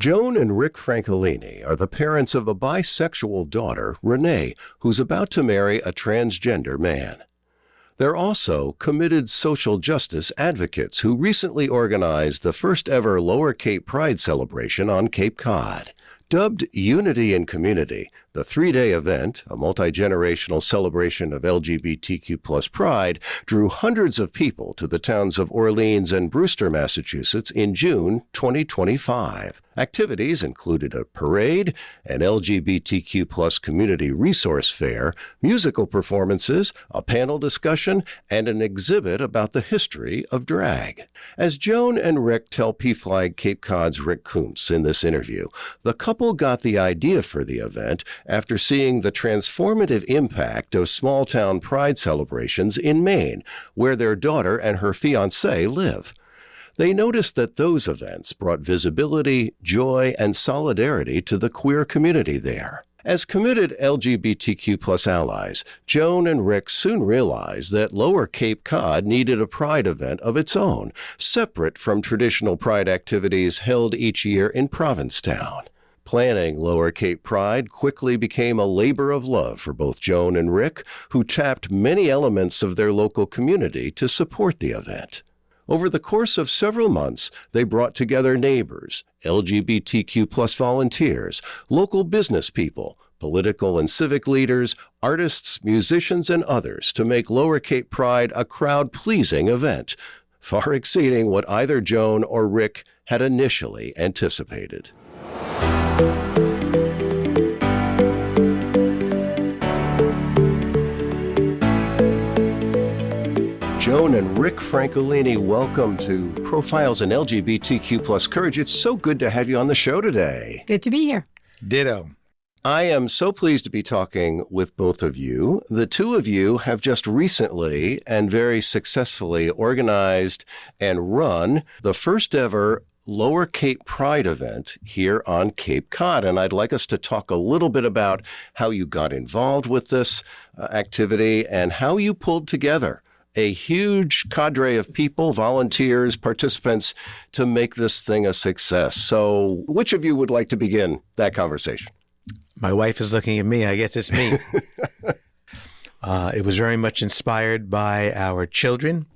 Joan and Rick Francolini are the parents of a bisexual daughter, Renee, who's about to marry a transgender man. They're also committed social justice advocates who recently organized the first ever Lower Cape Pride celebration on Cape Cod. Dubbed Unity in Community, the three-day event, a multi-generational celebration of LGBTQ+ pride, drew hundreds of people to the towns of Orleans and Brewster, Massachusetts in June 2025. Activities included a parade, an LGBTQ+ community resource fair, musical performances, a panel discussion, and an exhibit about the history of drag. As Joan and Rick tell PFLAG Cape Cod's Rick Koonce in this interview, the couple got the idea for the event after seeing the transformative impact of small-town pride celebrations in Maine, where their daughter and her fiancé live. They noticed that those events brought visibility, joy, and solidarity to the queer community there. As committed LGBTQ+ allies, Joan and Rick soon realized that Lower Cape Cod needed a pride event of its own, separate from traditional pride activities held each year in Provincetown. Planning Lower Cape Pride quickly became a labor of love for both Joan and Rick, who tapped many elements of their local community to support the event. Over the course of several months, they brought together neighbors, LGBTQ+ volunteers, local business people, political and civic leaders, artists, musicians, and others to make Lower Cape Pride a crowd-pleasing event, far exceeding what either Joan or Rick had initially anticipated. Joan and Rick Francolini, welcome to Profiles in LGBTQ+ Courage. It's so good to have you on the show today. Good to be here. Ditto. I am so pleased to be talking with both of you. The two of you have just recently and very successfully organized and run the first ever Lower Cape Pride event here on Cape Cod. And I'd like us to talk a little bit about how you got involved with this activity and how you pulled together a huge cadre of people, volunteers, participants to make this thing a success. So which of you would like to begin that conversation? My wife is looking at me. I guess it's me. It was very much inspired by our children,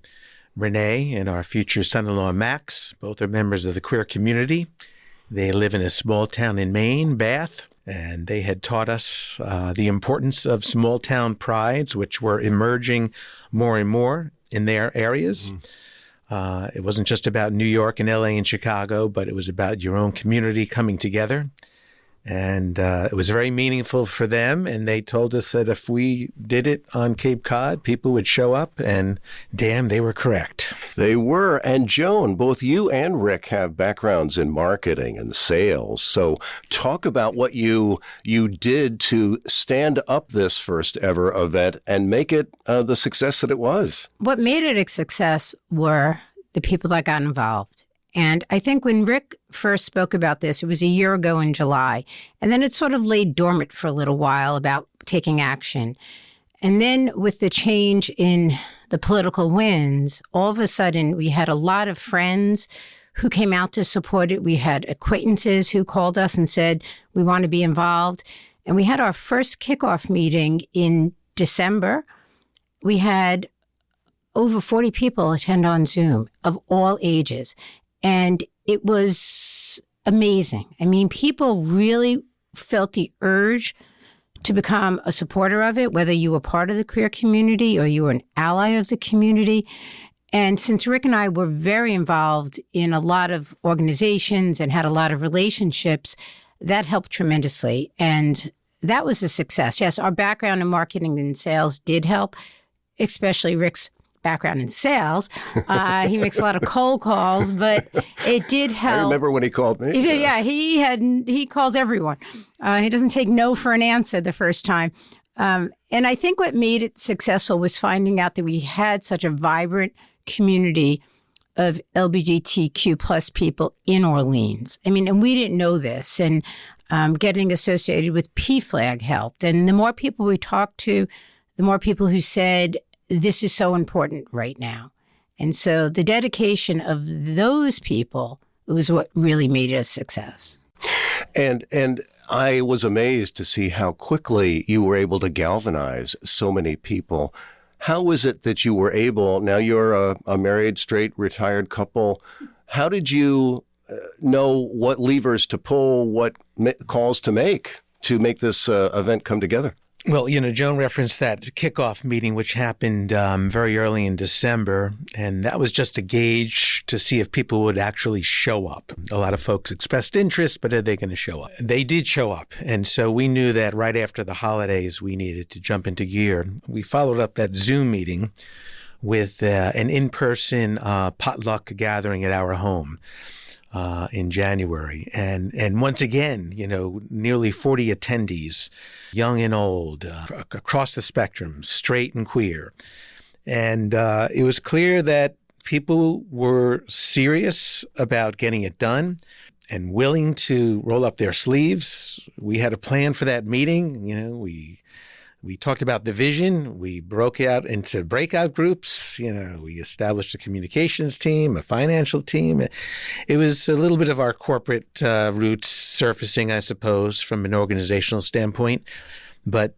Renee and our future son-in-law, Max. Both are members of the queer community. They live in a small town in Maine, Bath, and they had taught us the importance of small town prides, which were emerging more and more in their areas. It wasn't just about New York and LA and Chicago, but it was about your own community coming together. And it was very meaningful for them. And they told us that if we did it on Cape Cod, people would show up. And damn, they were correct. They were. And Joan, both you and Rick have backgrounds in marketing and sales. So talk about what you did to stand up this first ever event and make it the success that it was. What made it a success were the people that got involved. And I think when Rick first spoke about this, it was a year ago in July, and then it sort of laid dormant for a little while about taking action. And then with the change in the political winds, all of a sudden we had a lot of friends who came out to support it. We had acquaintances who called us and said, we want to be involved. And we had our first kickoff meeting in December. We had over 40 people attend on Zoom of all ages. And it was amazing. I mean, people really felt the urge to become a supporter of it, whether you were part of the queer community or you were an ally of the community. And since Rick and I were very involved in a lot of organizations and had a lot of relationships, that helped tremendously. And that was a success. Yes, our background in marketing and sales did help, especially Rick's background in sales. He makes a lot of cold calls, but it did help. I remember when he called me. He did, yeah. He calls everyone. He doesn't take no for an answer the first time. And I think what made it successful was finding out that we had such a vibrant community of LGBTQ plus people in Orleans. I mean, and we didn't know this. And getting associated with PFLAG helped. And the more people we talked to, the more people who said, this is so important right now. And so the dedication of those people was what really made it a success. And I was amazed to see how quickly you were able to galvanize so many people. How is it that you were able, now you're a married, straight, retired couple, how did you know what levers to pull, what calls to make this event come together? Well, Joan referenced that kickoff meeting, which happened very early in December, and that was just a gauge to see if people would actually show up. A lot of folks expressed interest, but are they going to show up? They did show up, and so we knew that right after the holidays, we needed to jump into gear. We followed up that Zoom meeting with an in-person potluck gathering at our home. In January. And once again, nearly 40 attendees, young and old, across the spectrum, straight and queer. And it was clear that people were serious about getting it done and willing to roll up their sleeves. We had a plan for that meeting. We talked about the vision. We broke out into breakout groups. We established a communications team, a financial team. It was a little bit of our corporate roots surfacing, I suppose, from an organizational standpoint. But,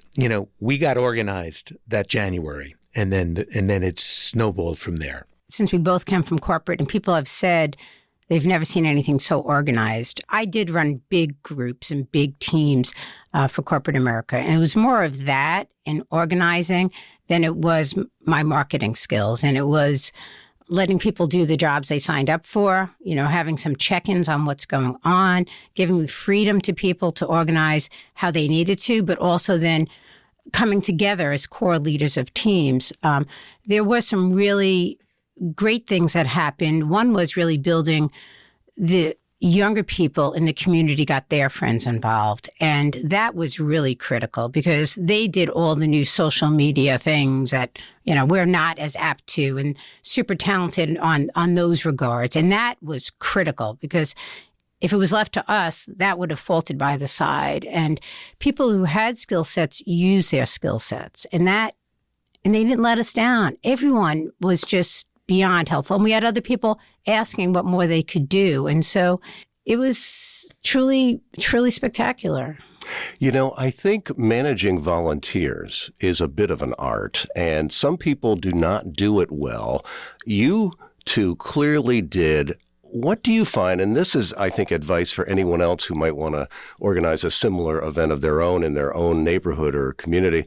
we got organized that January, and then it snowballed from there. Since we both come from corporate, and people have said they've never seen anything so organized. I did run big groups and big teams for corporate America. And it was more of that and organizing than it was my marketing skills. And it was letting people do the jobs they signed up for, having some check-ins on what's going on, giving the freedom to people to organize how they needed to, but also then coming together as core leaders of teams. There were some really great things that happened. One was really building the younger people in the community got their friends involved. And that was really critical because they did all the new social media things that, we're not as apt to and super talented on those regards. And that was critical because if it was left to us, that would have faltered by the side. And people who had skill sets used their skill sets and they didn't let us down. Everyone was just beyond helpful. And we had other people asking what more they could do. And so it was truly, truly spectacular. I think managing volunteers is a bit of an art, and some people do not do it well. You two clearly did. What do you find, and this is, I think, advice for anyone else who might want to organize a similar event of their own in their own neighborhood or community,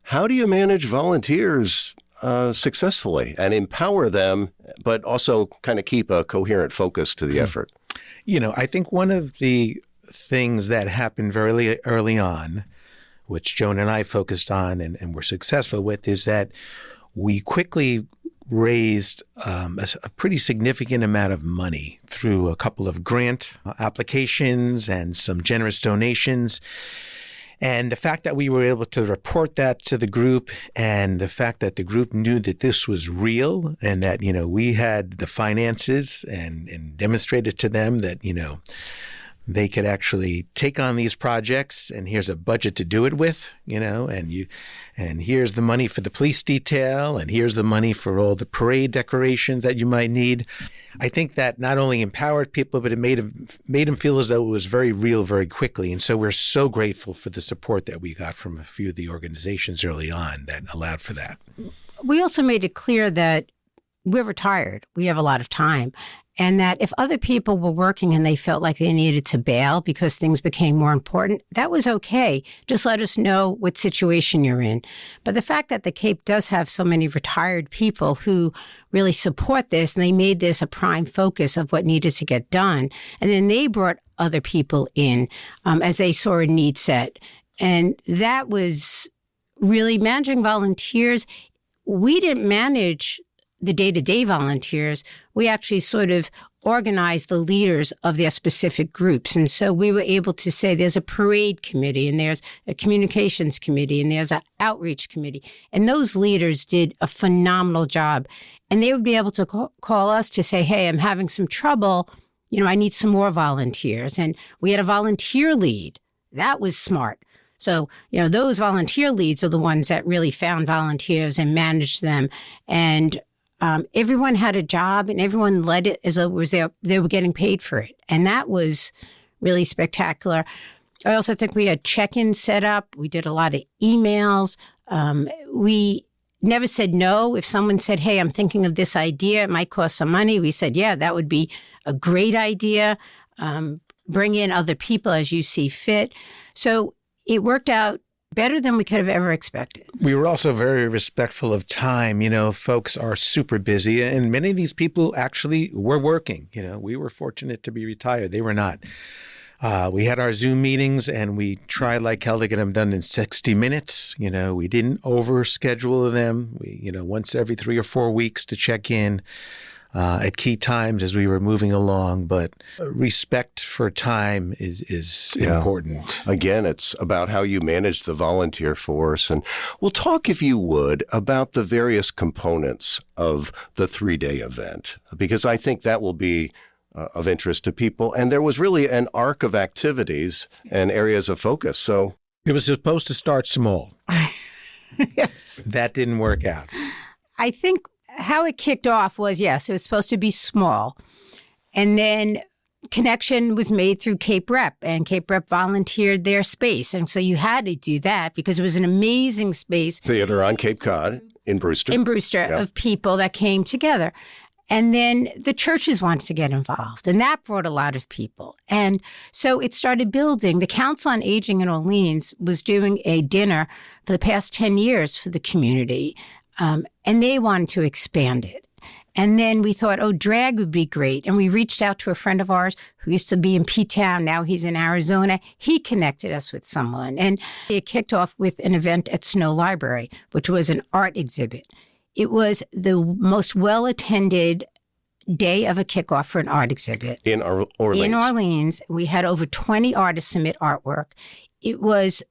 how do you manage volunteers successfully and empower them, but also kind of keep a coherent focus to the effort? I think one of the things that happened very early on, which Joan and I focused on and were successful with, is that we quickly raised a pretty significant amount of money through a couple of grant applications and some generous donations. And the fact that we were able to report that to the group and the fact that the group knew that this was real and that, we had the finances and demonstrated to them that, they could actually take on these projects and here's a budget to do it with, and here's the money for the police detail and here's the money for all the parade decorations that you might need. I think that not only empowered people, but it made them feel as though it was very real very quickly. And so we're so grateful for the support that we got from a few of the organizations early on that allowed for that. We also made it clear that we're retired. We have a lot of time. And that if other people were working and they felt like they needed to bail because things became more important, that was okay. Just let us know what situation you're in. But the fact that the Cape does have so many retired people who really support this, and they made this a prime focus of what needed to get done. And then they brought other people in as they saw a need set. And that was really managing volunteers. We didn't manage the day-to-day volunteers. We actually sort of organized the leaders of their specific groups. And so we were able to say there's a parade committee and there's a communications committee and there's an outreach committee. And those leaders did a phenomenal job. And they would be able to call us to say, hey, I'm having some trouble. I need some more volunteers. And we had a volunteer lead. That was smart. So, those volunteer leads are the ones that really found volunteers and managed them. And everyone had a job and everyone led it as though it was they were getting paid for it. And that was really spectacular. I also think we had check-ins set up. We did a lot of emails. We never said no. If someone said, hey, I'm thinking of this idea, it might cost some money. We said, yeah, that would be a great idea. Bring in other people as you see fit. So it worked out better than we could have ever expected. We were also very respectful of time. You know, folks are super busy, and many of these people actually were working. You know, we were fortunate to be retired. They were not. We had our Zoom meetings, and we tried like hell to get them done in 60 minutes. You know, we didn't overschedule them. We, you know, once every 3 or 4 weeks to check in at key times as we were moving along. But respect for time is important. Again, it's about how you manage the volunteer force. And we'll talk, if you would, about the various components of the 3-day event, because I think that will be of interest to people. And there was really an arc of activities and areas of focus. So it was supposed to start small. Yes. That didn't work out. I think how it kicked off was, yes, it was supposed to be small. And then connection was made through Cape Rep, and Cape Rep volunteered their space. And so you had to do that because it was an amazing space. Theater on Cape Cod in Brewster. Of people that came together. And then the churches wanted to get involved, and that brought a lot of people. And so it started building. The Council on Aging in Orleans was doing a dinner for the past 10 years for the community, and they wanted to expand it. And then we thought, oh, drag would be great. And we reached out to a friend of ours who used to be in P-Town. Now he's in Arizona. He connected us with someone. And it kicked off with an event at Snow Library, which was an art exhibit. It was the most well-attended day of a kickoff for an art exhibit. In Orleans. In Orleans. We had over 20 artists submit artwork. It was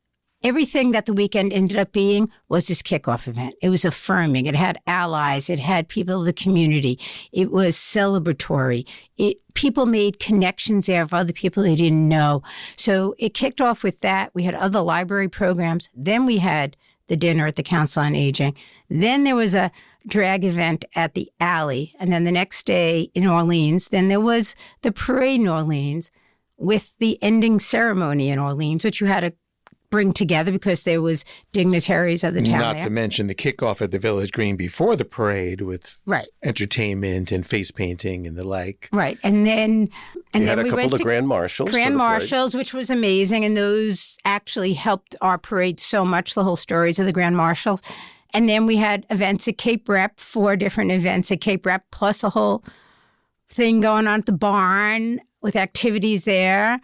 everything that the weekend ended up being was this kickoff event. It was affirming. It had allies. It had people of the community. It was celebratory. People made connections there of other people they didn't know. So it kicked off with that. We had other library programs. Then we had the dinner at the Council on Aging. Then there was a drag event at the Alley. And then the next day in Orleans, then there was the parade in Orleans with the ending ceremony in Orleans, which you had to bring together because there was dignitaries of the town Not there. to mention the kickoff at the Village Green before the parade with entertainment and face painting and the like. Right. And then we went couple of to Grand Marshals. Grand Marshals, which was amazing. And those actually helped our parade so much, the whole stories of the Grand Marshals. And then we had events at Cape Rep, 4 different events at Cape Rep, plus a whole thing going on at the barn with activities there.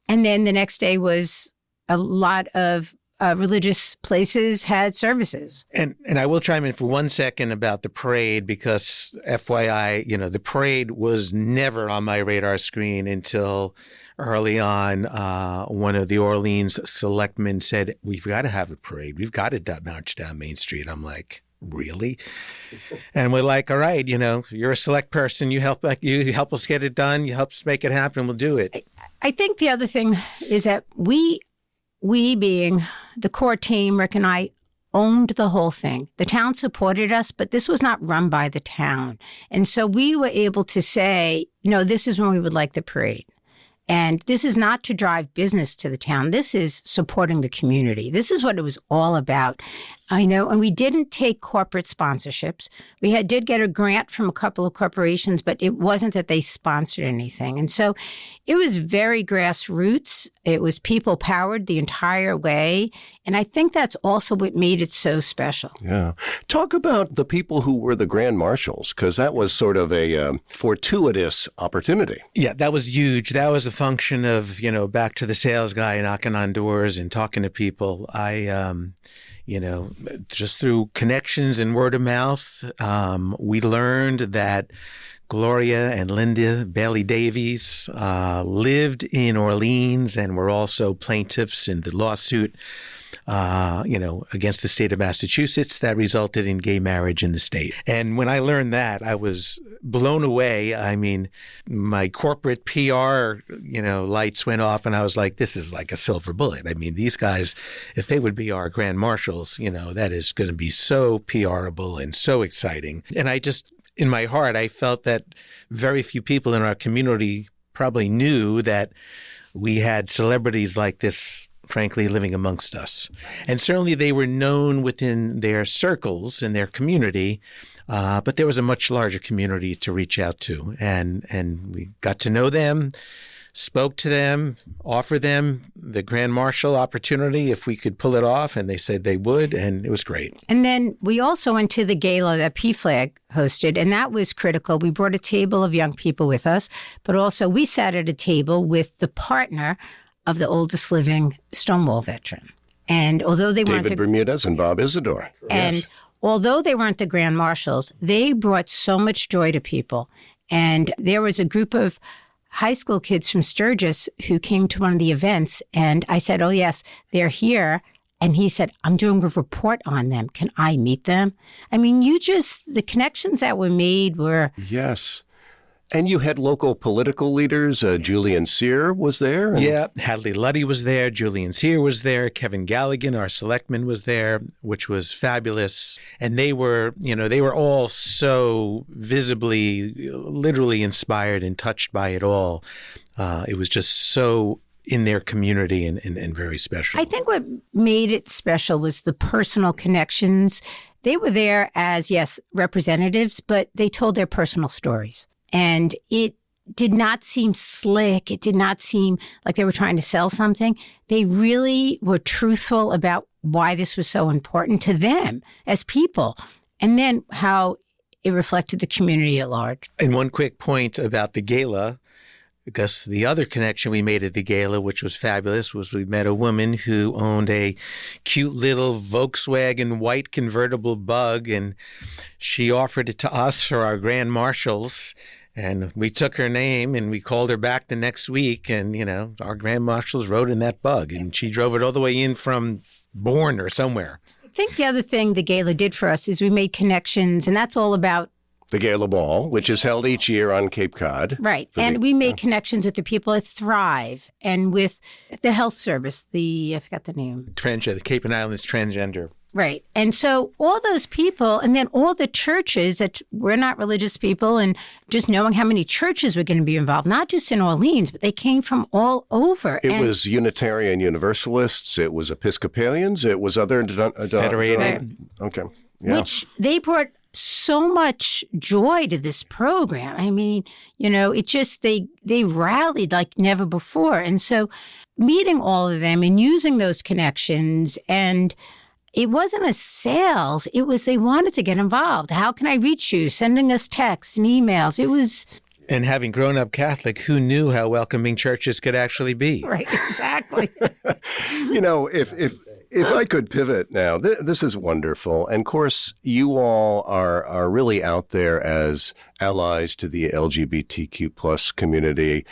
And then the next day was a lot of religious places had services. And I will chime in for 1 second about the parade because FYI, you know, the parade was never on my radar screen until early on. One of the Orleans selectmen said, we've got to have a parade. We've got to march down Main Street. I'm like, really? And we're like, all right, you know, you're a select person. You help us get it done. You help us make it happen. We'll do it. I think the other thing is that we being the core team, Rick and I, owned the whole thing. The town supported us, but this was not run by the town. And so we were able to say, no, this is when we would like the parade. And this is not to drive business to the town. This is supporting the community. This is what it was all about. I know, and we didn't take corporate sponsorships. We did get a grant from a couple of corporations, but it wasn't that they sponsored anything. And so it was very grassroots. It was people powered the entire way. And I think that's also what made it so special. Yeah. Talk about the people who were the Grand Marshals, because that was sort of a fortuitous opportunity. Yeah, that was huge. That was a function of, you know, back to the sales guy knocking on doors and talking to people. You know, just through connections and word of mouth, we learned that Gloria and Linda Bailey Davies lived in Orleans and were also plaintiffs in the lawsuit, you know, against the state of Massachusetts that resulted in gay marriage in the state. And when I learned that, I was blown away. I mean, my corporate PR, you know, lights went off and I was like, this is like a silver bullet. I mean, these guys, if they would be our Grand Marshals, you know, that is going to be so PRable and so exciting. And I just, in my heart, I felt that very few people in our community probably knew that we had celebrities like this, frankly, living amongst us. And certainly they were known within their circles and their community, but there was a much larger community to reach out to. And we got to know them, spoke to them, offered them the Grand Marshal opportunity if we could pull it off, and they said they would, and it was great. And then we also went to the gala that PFLAG hosted, and that was critical. We brought a table of young people with us, but also we sat at a table with the partner of the oldest living Stonewall veteran. And although they weren't David Bermudez and Bob Isidore. And Yes. although they weren't the Grand Marshals, they brought so much joy to people. And there was a group of high school kids from Sturgis who came to one of the events, and I said, oh, yes, they're here. And he said, I'm doing a report on them. Can I meet them? I mean, the connections that were made were... Yes. And you had local political leaders. Julian Sear was there. Yeah, Hadley Luddy was there. Julian Sear was there. Kevin Galligan, our selectman, was there, which was fabulous. And they were all so visibly, literally inspired and touched by it all. It was just so in their community and very special. I think what made it special was the personal connections. They were there as, yes, representatives, but they told their personal stories. And it did not seem slick. It did not seem like they were trying to sell something. They really were truthful about why this was so important to them as people, and then how it reflected the community at large. And one quick point about the gala, because the other connection we made at the gala, which was fabulous, was we met a woman who owned a cute little Volkswagen white convertible Bug, and she offered it to us for our Grand Marshals. And we took her name and we called her back the next week, and, our Grand Marshals rode in that Bug, and she drove it all the way in from Bourne or somewhere. I think the other thing the gala did for us is we made connections, and that's all about The Gala Ball, which is held each year on Cape Cod. right. And we made connections with the people at Thrive and with the health service, I forgot the name. The Cape and Islands Transgender. Right. And so all those people, and then all the churches that we're not religious people, and just knowing how many churches were going to be involved, not just in Orleans, but they came from all over. It was Unitarian Universalists. It was Episcopalians. It was other... Federated. Okay. Yeah. Which they brought so much joy to this program. I mean, it just, they rallied like never before. And so meeting all of them and using those connections, and it wasn't a sales. It was they wanted to get involved. How can I reach you? Sending us texts and emails. It was... And having grown up Catholic, who knew how welcoming churches could actually be? Right, exactly. If I could pivot now, this is wonderful. And of course, you all are really out there as allies to the LGBTQ plus community.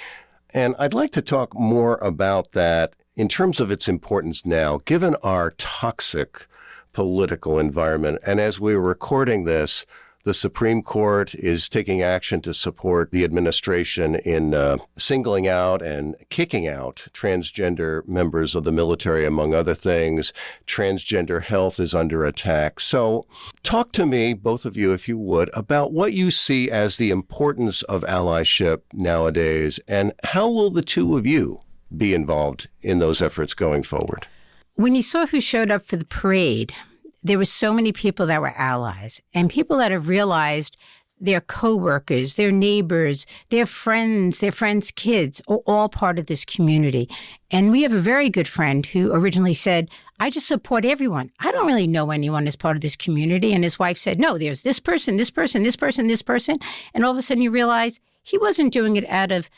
And I'd like to talk more about that in terms of its importance now, given our toxic political environment. And as we're recording this, the Supreme Court is taking action to support the administration in singling out and kicking out transgender members of the military, among other things. Transgender health is under attack. So talk to me, both of you, if you would, about what you see as the importance of allyship nowadays, and how will the two of you be involved in those efforts going forward? When you saw who showed up for the parade, there were so many people that were allies, and people that have realized their coworkers, their neighbors, their friends' kids are all part of this community. And we have a very good friend who originally said, I just support everyone. I don't really know anyone as part of this community. And his wife said, no, there's this person, this person, this person, this person. And all of a sudden you realize he wasn't doing it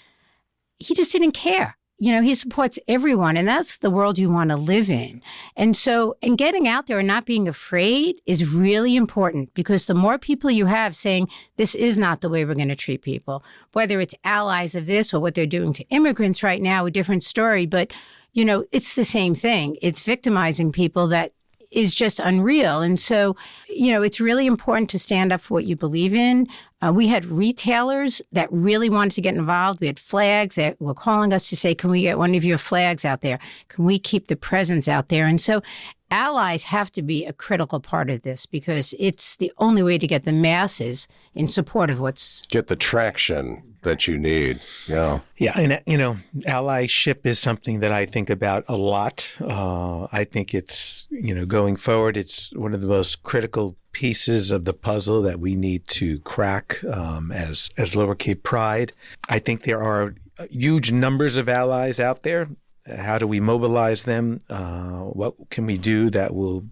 he just didn't care. He supports everyone, and that's the world you want to live in. And so, getting out there and not being afraid is really important, because the more people you have saying, this is not the way we're going to treat people, whether it's allies of this or what they're doing to immigrants right now, a different story. But, it's the same thing. It's victimizing people that is just unreal. And so, it's really important to stand up for what you believe in. We had retailers that really wanted to get involved. We had flags that were calling us to say, can we get one of your flags out there? Can we keep the presence out there? And so allies have to be a critical part of this, because it's the only way to get the masses in support of get the traction. that you need. Yeah. Yeah. And, allyship is something that I think about a lot. I think it's, going forward, it's one of the most critical pieces of the puzzle that we need to crack as Lower Cape Pride. I think there are huge numbers of allies out there. How do we mobilize them? What can we do that will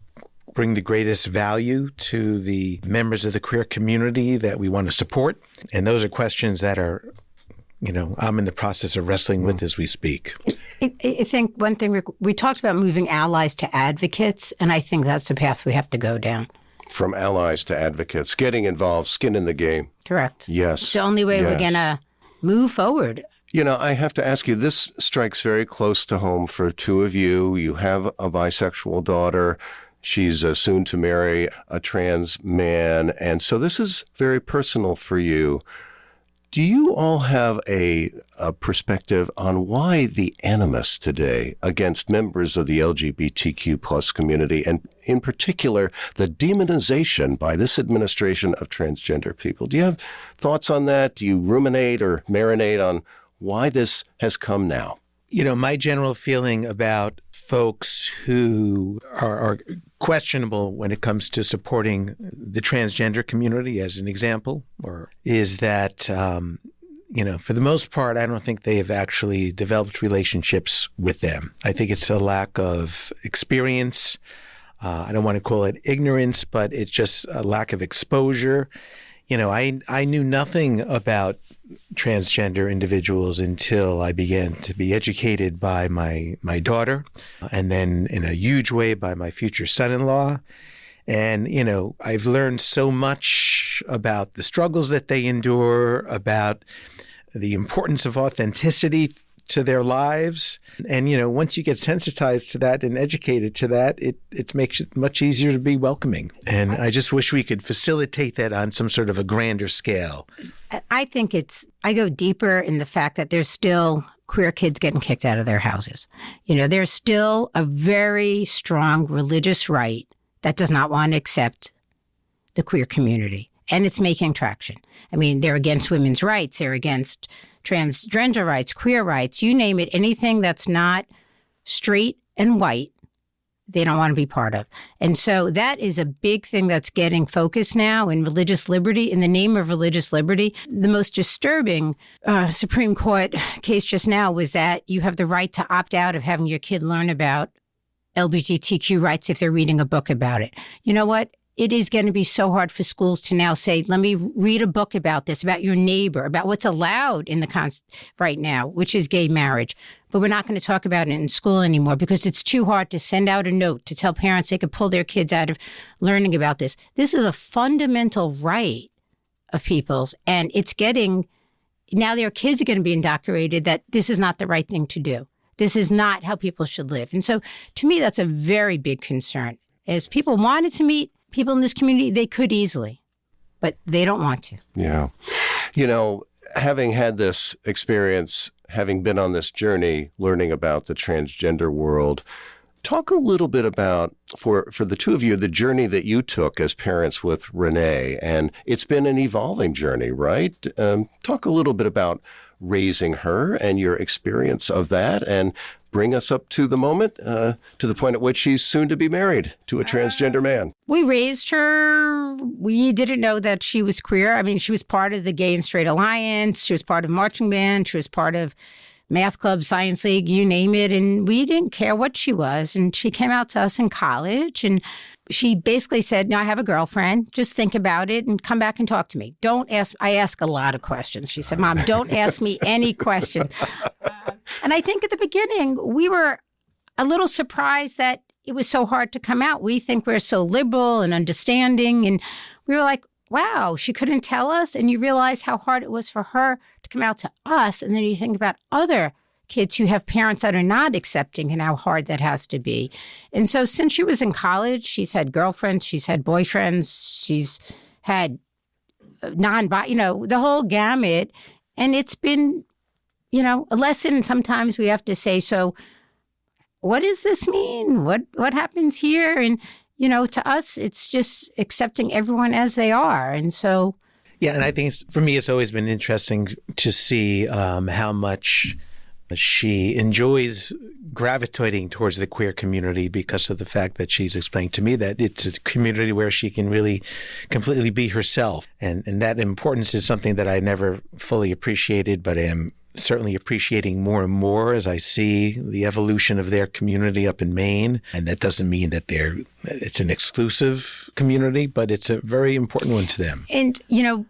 bring the greatest value to the members of the queer community that we want to support? And those are questions that are, I'm in the process of wrestling with as we speak. I think one thing, we talked about moving allies to advocates, and I think that's the path we have to go down. From allies to advocates, getting involved, skin in the game. Correct. Yes. It's the only way we're going to move forward. I have to ask you, this strikes very close to home for two of you. You have a bisexual daughter. She's soon to marry a trans man. And so this is very personal for you. Do you all have a perspective on why the animus today against members of the LGBTQ plus community, and in particular, the demonization by this administration of transgender people? Do you have thoughts on that? Do you ruminate or marinate on why this has come now? My general feeling about folks who are questionable when it comes to supporting the transgender community, as an example, is that, for the most part, I don't think they have actually developed relationships with them. I think it's a lack of experience. I don't want to call it ignorance, but it's just a lack of exposure. I knew nothing about transgender individuals until I began to be educated by my daughter, and then in a huge way by my future son-in-law. And, I've learned so much about the struggles that they endure, about the importance of authenticity to their lives. And, once you get sensitized to that and educated to that, it makes it much easier to be welcoming. And I just wish we could facilitate that on some sort of a grander scale. I think I go deeper in the fact that there's still queer kids getting kicked out of their houses. There's still a very strong religious right that does not want to accept the queer community. And it's making traction. I mean, they're against women's rights. They're against transgender rights, queer rights, you name it. Anything that's not straight and white, they don't want to be part of. And so that is a big thing that's getting focused now in religious liberty, in the name of religious liberty. The most disturbing Supreme Court case just now was that you have the right to opt out of having your kid learn about LGBTQ rights if they're reading a book about it. You know what? It is going to be so hard for schools to now say, let me read a book about this, about your neighbor, about what's allowed in the right now, which is gay marriage. But we're not going to talk about it in school anymore because it's too hard to send out a note to tell parents they could pull their kids out of learning about this. This is a fundamental right of people's, and now their kids are going to be indoctrinated that this is not the right thing to do. This is not how people should live. And so to me, that's a very big concern. As people wanted to meet people in this community, they could easily, but they don't want to. Yeah. Having had this experience, having been on this journey, learning about the transgender world, talk a little bit about, for the two of you, the journey that you took as parents with Renee. And it's been an evolving journey, right? Talk a little bit about raising her and your experience of that, and bring us up to the moment, to the point at which she's soon to be married to a transgender man. We raised her. We didn't know that she was queer. I mean, she was part of the Gay and Straight Alliance. She was part of marching band. She was part of math club, science league, you name it. And we didn't care what she was. And she came out to us in college, and she basically said, no, I have a girlfriend. Just think about it and come back and talk to me. Don't ask. I ask a lot of questions. She said, Mom, don't ask me any questions. And I think at the beginning, we were a little surprised that it was so hard to come out. We think we're so liberal and understanding. And we were like, wow, she couldn't tell us. And you realize how hard it was for her to come out to us. And then you think about other kids who have parents that are not accepting and how hard that has to be. And so since she was in college, she's had girlfriends, she's had boyfriends, she's had the whole gamut. And it's been, a lesson. Sometimes we have to say, so what does this mean? What happens here? And, to us, it's just accepting everyone as they are. And so. Yeah, and I think for me, it's always been interesting to see how much she enjoys gravitating towards the queer community because of the fact that she's explained to me that it's a community where she can really completely be herself. And that importance is something that I never fully appreciated, but I am certainly appreciating more and more as I see the evolution of their community up in Maine. And that doesn't mean that it's an exclusive community, but it's a very important one to them. And,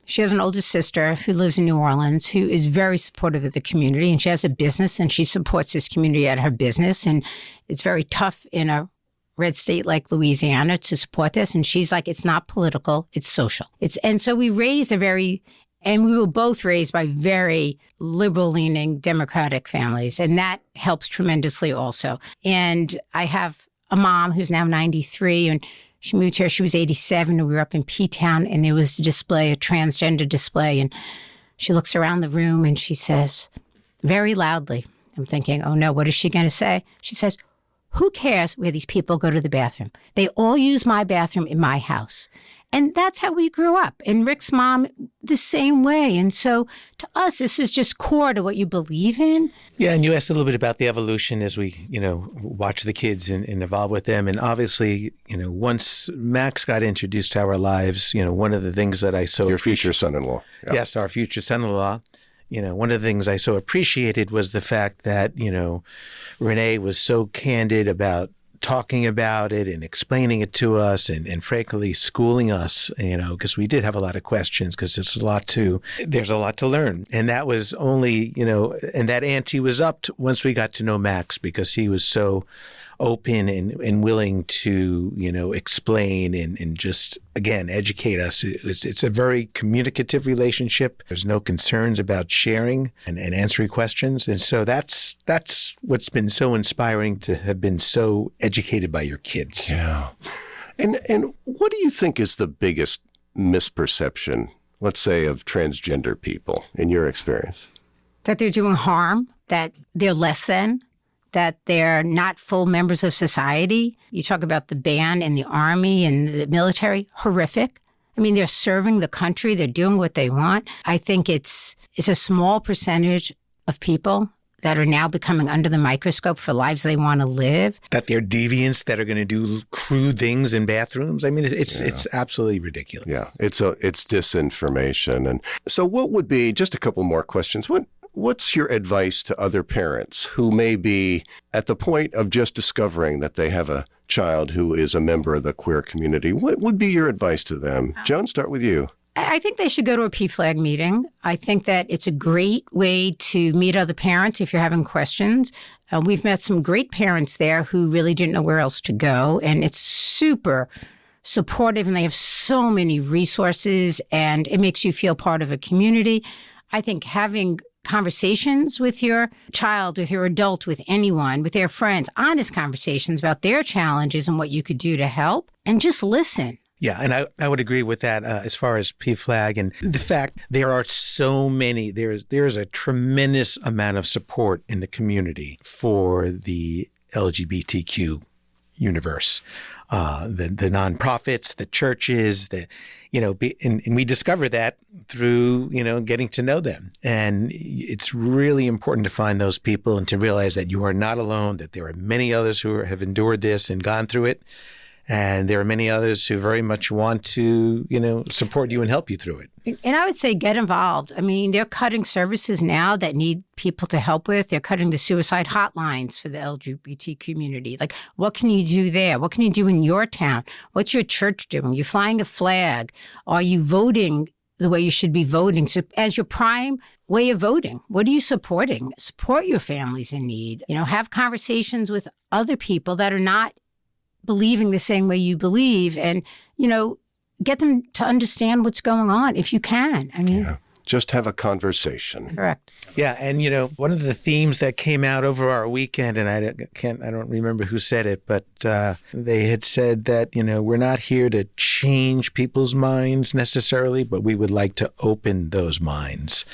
she has an older sister who lives in New Orleans who is very supportive of the community, and she has a business and she supports this community at her business. And it's very tough in a red state like Louisiana to support this. And she's like, it's not political, it's social. And so we were both raised by very liberal-leaning Democratic families, and that helps tremendously also. And I have a mom who's now 93, and she moved here. She was 87, and we were up in P-Town, and there was a transgender display, and she looks around the room, and she says, very loudly, I'm thinking, oh no, what is she going to say? She says, who cares where these people go to the bathroom? They all use my bathroom in my house. And that's how we grew up. And Rick's mom, the same way. And so to us, this is just core to what you believe in. Yeah, and you asked a little bit about the evolution as we, watch the kids and evolve with them. And obviously, once Max got introduced to our lives, one of the things that I saw... Your future son-in-law. Yeah. Yes, our future son-in-law. One of the things I so appreciated was the fact that, Renee was so candid about talking about it and explaining it to us and frankly schooling us, because we did have a lot of questions because there's a lot to learn. And that was only, and that ante was upped once we got to know Max because he was so open and willing to, explain and just, again, educate us. It's a very communicative relationship. There's no concerns about sharing and answering questions. And so that's what's been so inspiring to have been so educated by your kids. Yeah. And what do you think is the biggest misperception, let's say, of transgender people in your experience? That they're doing harm, that they're less than, that they're not full members of society. You talk about the band and the army and the military, horrific. I mean, they're serving the country. They're doing what they want. I think it's a small percentage of people that are now becoming under the microscope for lives they want to live. That they're deviants that are going to do crude things in bathrooms. I mean, it's absolutely ridiculous. Yeah, it's disinformation. And so what would be, just a couple more questions, what's your advice to other parents who may be at the point of just discovering that they have a child who is a member of the queer community? What would be your advice to them? Joan, start with you. I think they should go to a PFLAG meeting. I think that it's a great way to meet other parents if you're having questions. We've met some great parents there who really didn't know where else to go, and it's super supportive, and they have so many resources, and it makes you feel part of a community. I think having conversations with your child, with your adult, with anyone, with their friends, honest conversations about their challenges and what you could do to help, and just listen. Yeah, and I would agree with that as far as PFLAG and the fact there are so many, there's a tremendous amount of support in the community for the LGBTQ universe. The nonprofits, the churches, and we discover that through, getting to know them. And it's really important to find those people and to realize that you are not alone, that there are many others who have endured this and gone through it. And there are many others who very much want to, support you and help you through it. And I would say get involved. I mean, they're cutting services now that need people to help with. They're cutting the suicide hotlines for the LGBT community. Like, what can you do there? What can you do in your town? What's your church doing? You're flying a flag. Are you voting the way you should be voting? So as your prime way of voting, what are you supporting? Support your families in need. Have conversations with other people that are not believing the same way you believe, and, get them to understand what's going on if you can. I mean, just have a conversation. Correct. Yeah. And, one of the themes that came out over our weekend, and I don't remember who said it, but they had said that, we're not here to change people's minds necessarily, but we would like to open those minds.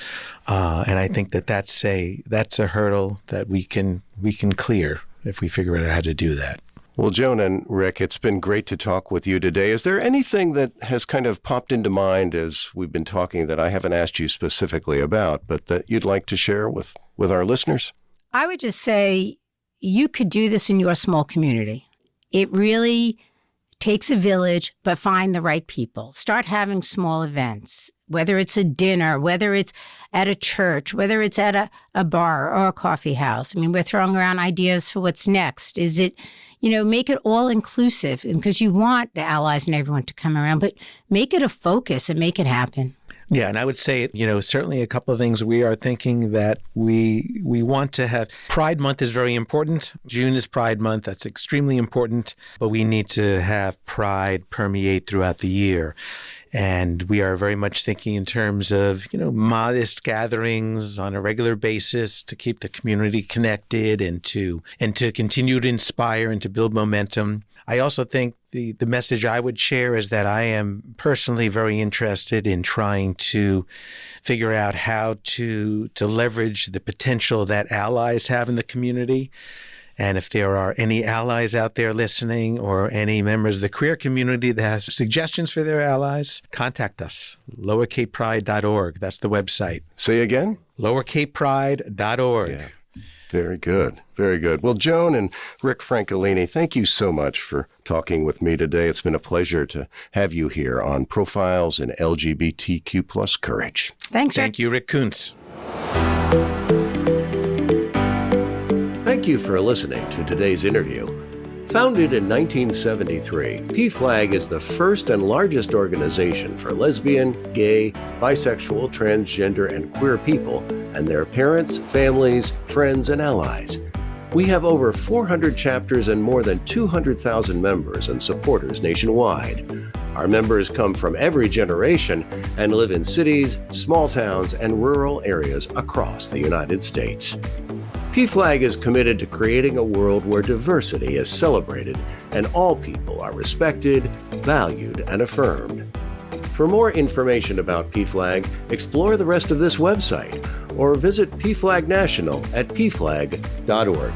And I think that's a hurdle that we can clear if we figure out how to do that. Well, Joan and Rick, it's been great to talk with you today. Is there anything that has kind of popped into mind as we've been talking that I haven't asked you specifically about, but that you'd like to share with our listeners? I would just say you could do this in your small community. It really takes a village, but find the right people. Start having small events, whether it's a dinner, whether it's at a church, whether it's at a bar or a coffee house. I mean, we're throwing around ideas for what's next. Is it, make it all inclusive, because you want the allies and everyone to come around, but make it a focus and make it happen. Yeah, and I would say, certainly a couple of things we are thinking that we want to have. Pride Month is very important. June is Pride Month. That's extremely important. But we need to have pride permeate throughout the year. And we are very much thinking in terms of, modest gatherings on a regular basis to keep the community connected and to continue to inspire and to build momentum. I also think the message I would share is that I am personally very interested in trying to figure out how to leverage the potential that allies have in the community. And if there are any allies out there listening or any members of the queer community that have suggestions for their allies, contact us. lowercapepride.org. That's the website. Say again? lowercapepride.org. Yeah. Very good. Very good. Well, Joan and Rick Francolini, thank you so much for talking with me today. It's been a pleasure to have you here on Profiles in LGBTQ plus Courage. Thanks, Rick. Thank you, Rick Koonce. Thank you for listening to today's interview. Founded in 1973, PFLAG is the first and largest organization for lesbian, gay, bisexual, transgender, and queer people and their parents, families, friends, and allies. We have over 400 chapters and more than 200,000 members and supporters nationwide. Our members come from every generation and live in cities, small towns, and rural areas across the United States. PFLAG is committed to creating a world where diversity is celebrated and all people are respected, valued, and affirmed. For more information about PFLAG, explore the rest of this website or visit PFLAG National at pflag.org.